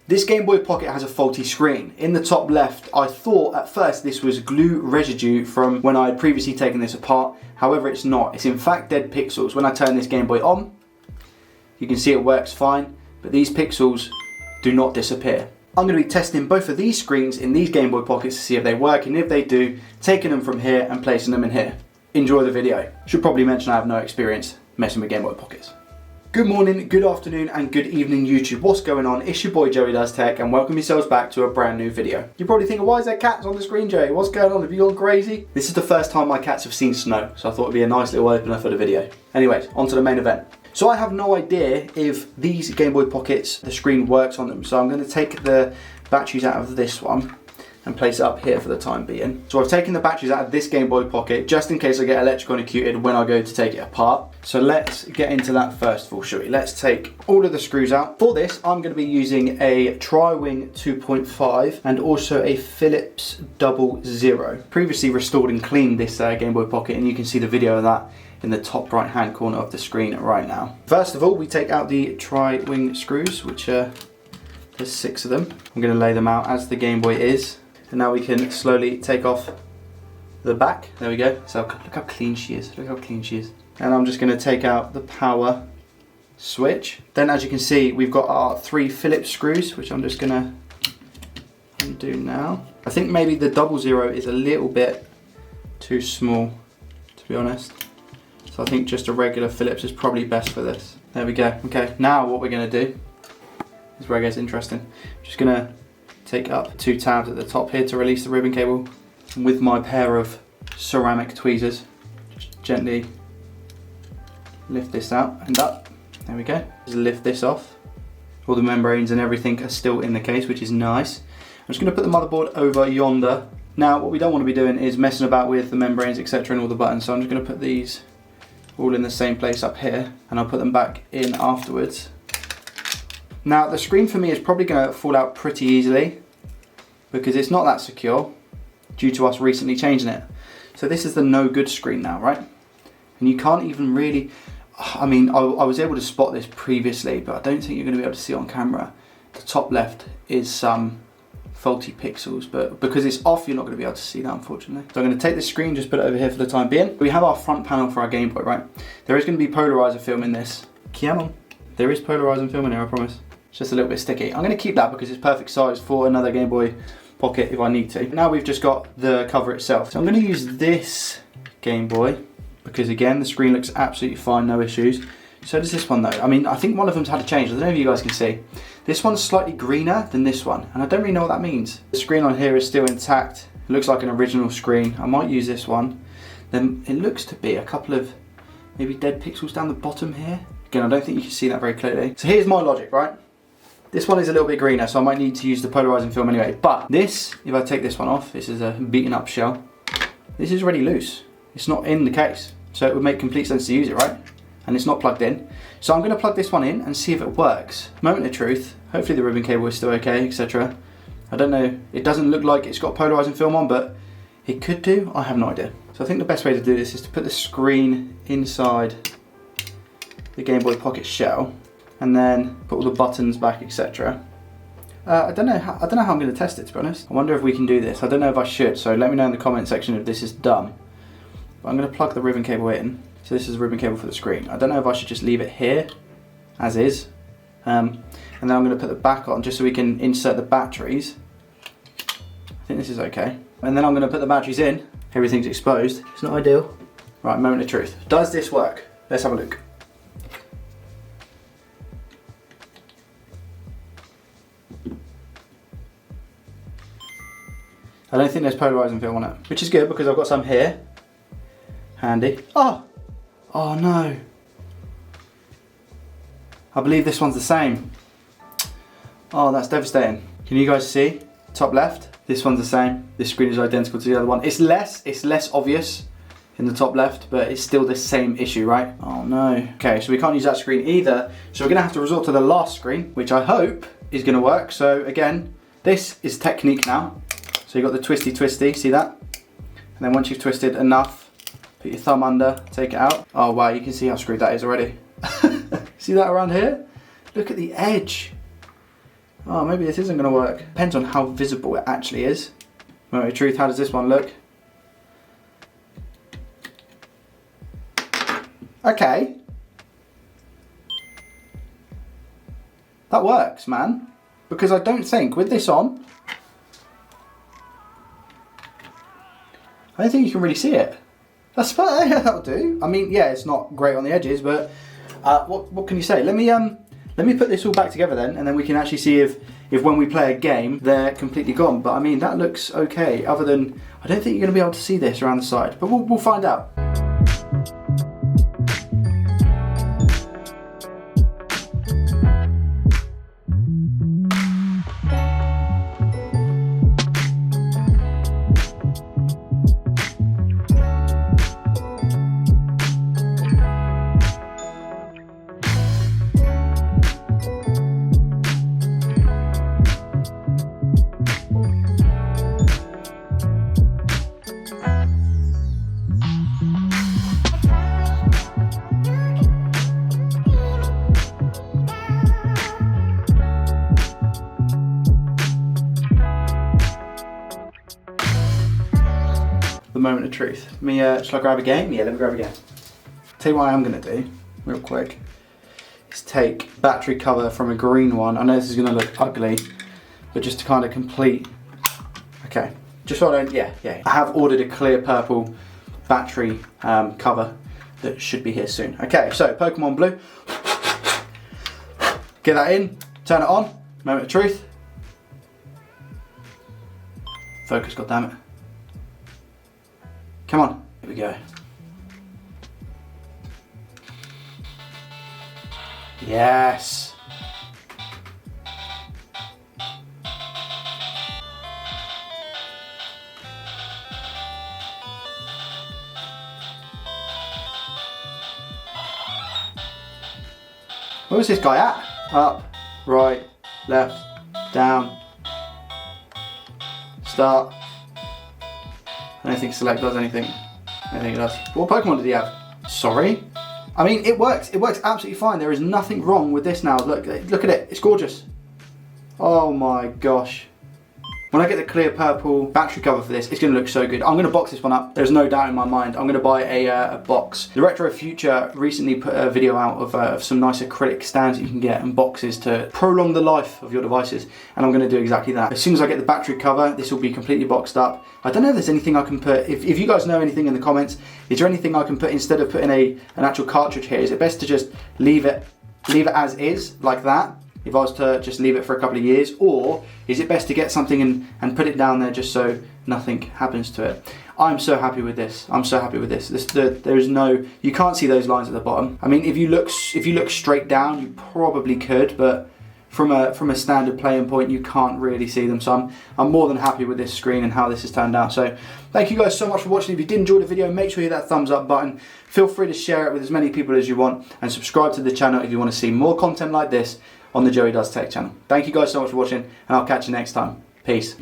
This Game Boy Pocket has a faulty screen. In the top left, I thought at first this was glue residue from when I had previously taken this apart. However, it's not. It's in fact dead pixels. When I turn this Game Boy on, you can see it works fine, but these pixels do not disappear. I'm going to be testing both of these screens in these Game Boy Pockets to see if they work, and if they do, taking them from here and placing them in here. Enjoy the video. Should probably mention I have no experience messing with Game Boy Pockets. Good morning, good afternoon and good evening YouTube. What's going on? It's your boy Joey Does Tech and welcome yourselves back to a brand new video. You're probably thinking, why is there cats on the screen, Joey? What's going on? Have you gone crazy? This is the first time my cats have seen snow, so I thought it'd be a nice little opener for the video. Anyways, on to the main event. So I have no idea if these Game Boy Pockets, the screen works on them. So I'm going to take the batteries out of this one and place it up here for the time being. So I've taken the batteries out of this Game Boy Pocket just in case I get electrocuted when I go to take it apart. So let's get into that first of all, shall we? Let's take all of the screws out. For this, I'm going to be using a Tri-Wing 2.5 and also a Phillips 00. Previously restored and cleaned this Game Boy Pocket, and you can see the video of that in the top right hand corner of the screen right now. First of all, we take out the Tri-Wing screws, which there's 6 of them. I'm going to lay them out as the Game Boy is. And now we can slowly take off the back. There we go. So look how clean she is. Look how clean she is. And I'm just going to take out the power switch. Then as you can see, we've got our 3 Phillips screws, which I'm just going to undo now. I think maybe the 00 is a little bit too small, to be honest. So I think just a regular Phillips is probably best for this. There we go. Okay, now what we're going to do is where it gets interesting. I'm just going to take up 2 tabs at the top here to release the ribbon cable. And with my pair of ceramic tweezers, just gently lift this out and up. There we go. Just lift this off. All the membranes and everything are still in the case, which is nice. I'm just going to put the motherboard over yonder. Now what we don't want to be doing is messing about with the membranes, etc. and all the buttons. So I'm just going to put these all in the same place up here, and I'll put them back in afterwards. Now the screen for me is probably going to fall out pretty easily because it's not that secure due to us recently changing it. So this is the no good screen now, right? And you can't even really, I mean, I was able to spot this previously, but I don't think you're going to be able to see it on camera. The top left is some faulty pixels, but because it's off, you're not going to be able to see that, unfortunately. So I'm going to take the screen, just put it over here for the time being. We have our front panel for our Game Boy, right? There is going to be polarizer film in this. Come on. There is polarizing film in here, I promise. It's just a little bit sticky. I'm going to keep that because it's perfect size for another Game Boy Pocket if I need to. Now we've just got the cover itself. So I'm going to use this Game Boy because again, the screen looks absolutely fine, no issues. So does this one though. I mean, I think one of them's had a change. I don't know if you guys can see. This one's slightly greener than this one, and I don't really know what that means. The screen on here is still intact. It looks like an original screen. I might use this one. Then it looks to be a couple of maybe dead pixels down the bottom here. Again, I don't think you can see that very clearly. So here's my logic, right? This one is a little bit greener, so I might need to use the polarizing film anyway. But this, if I take this one off, this is a beaten up shell. This is already loose. It's not in the case. So it would make complete sense to use it, right? And it's not plugged in. So I'm going to plug this one in and see if it works. Moment of truth. Hopefully the ribbon cable is still okay, etc. I don't know. It doesn't look like it's got polarizing film on, but it could do. I have no idea. So I think the best way to do this is to put the screen inside the Game Boy Pocket shell and then put all the buttons back, etc. I don't know how I'm going to test it, to be honest. I wonder if we can do this. I don't know if I should, so let me know in the comment section if this is done. But I'm going to plug the ribbon cable in. So this is the ribbon cable for the screen. I don't know if I should just leave it here, as is. And then I'm going to put the back on just so we can insert the batteries. I think this is okay. And then I'm going to put the batteries in. Everything's exposed. It's not ideal. Right, moment of truth. Does this work? Let's have a look. I don't think there's polarizing film on it, which is good because I've got some here. Handy. Oh no. I believe this one's the same. Oh, that's devastating. Can you guys see? Top left, this one's the same. This screen is identical to the other one. It's less obvious in the top left, but it's still the same issue, right? Oh no. Okay, so we can't use that screen either. So we're gonna have to resort to the last screen, which I hope is gonna work. So again, this is technique now. So you've got the twisty, see that? And then once you've twisted enough, put your thumb under, take it out. Oh wow, you can see how screwed that is already. See that around here? Look at the edge. Oh, maybe this isn't going to work. Depends on how visible it actually is. Moment of truth, how does this one look? Okay. That works, man. Because I don't think, with this on, I don't think you can really see it. That'll do. I mean, yeah, it's not great on the edges, but what can you say? Let me put this all back together then, and then we can actually see if when we play a game, they're completely gone. But I mean, that looks okay, other than, I don't think you're going to be able to see this around the side, but we'll find out. The moment of truth. Shall I grab a game? Yeah, let me grab a game. Tell you what I am going to do, real quick, is take battery cover from a green one. I know this is going to look ugly, but just to kind of complete. Okay, just so I don't, yeah. I have ordered a clear purple battery cover that should be here soon. Okay, so Pokemon Blue. Get that in, turn it on, moment of truth. Focus, goddammit. Come on, here we go. Yes. Where was this guy at? Up, right, left, down, start. I don't think select does anything. I don't think it does. What Pokemon did he have? Sorry? I mean, it works. It works absolutely fine. There is nothing wrong with this now. Look at it. It's gorgeous. Oh my gosh. When I get the clear purple battery cover for this, it's going to look so good. I'm going to box this one up. There's no doubt in my mind. I'm going to buy a box. The Retro Future recently put a video out of some nice acrylic stands that you can get and boxes to prolong the life of your devices. And I'm going to do exactly that. As soon as I get the battery cover, this will be completely boxed up. I don't know if there's anything I can put. If you guys know anything in the comments, is there anything I can put instead of putting an actual cartridge here? Is it best to just leave it as is, like that? If I was to just leave it for a couple of years, or is it best to get something and put it down there just so nothing happens to it? I'm so happy with this. I'm so happy with this. There is no, you can't see those lines at the bottom. I mean, if you look straight down, you probably could, but from a standard playing point, you can't really see them. So I'm more than happy with this screen and how this has turned out. So thank you guys so much for watching. If you did enjoy the video, make sure you hit that thumbs up button. Feel free to share it with as many people as you want, and subscribe to the channel if you want to see more content like this on the Joey Does Tech channel. Thank you guys so much for watching, and I'll catch you next time. Peace.